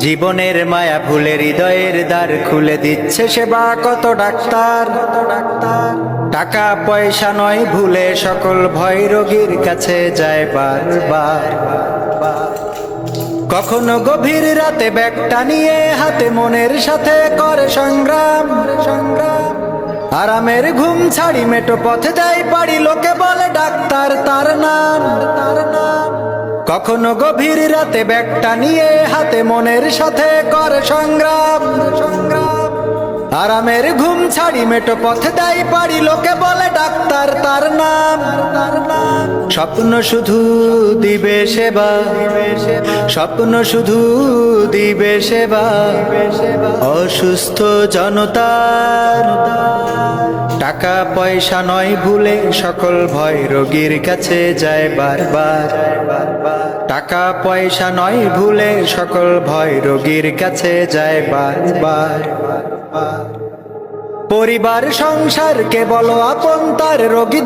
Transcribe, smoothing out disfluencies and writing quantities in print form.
জীবনের মায়া ভুলে হৃদয়ের দ্বার খুলে দিচ্ছে সেবা কত ডাক্তার। টাকা পয়সা নয় ভুলে সকল ভয় রোগীর কাছে যায় বারবার। কখনো গভীর রাতে ব্যাগটা নিয়ে হাতে মনের সাথে করে সংগ্রাম। আরামের ঘুম ছাড়ি মেটো পথে দেয় পাড়ি, লোকে বলে ডাক্তার তার নাম। কখনো গভীর রাতে ব্যাগটা নিয়ে হাতে মনের সাথে করে সংগ্রাম। আরামের ঘুম ছাড়ি মেটো পথে দেয় পাড়ি, লোকে বলে ডাক্তার তার নাম। স্বপ্ন শুধু দিবে সেবা, স্বপ্ন শুধু দিবে সেবা অসুস্থ জনতার। টাকা পয়সা নয় ভুলে সকল ভয় রোগীর কাছে যায় বারবার। টাকা পয়সা নয় ভুলে সকল ভয় রোগীর কাছে যায় বারবার। পরিবার সংসার কে বলো আপন তার রোগী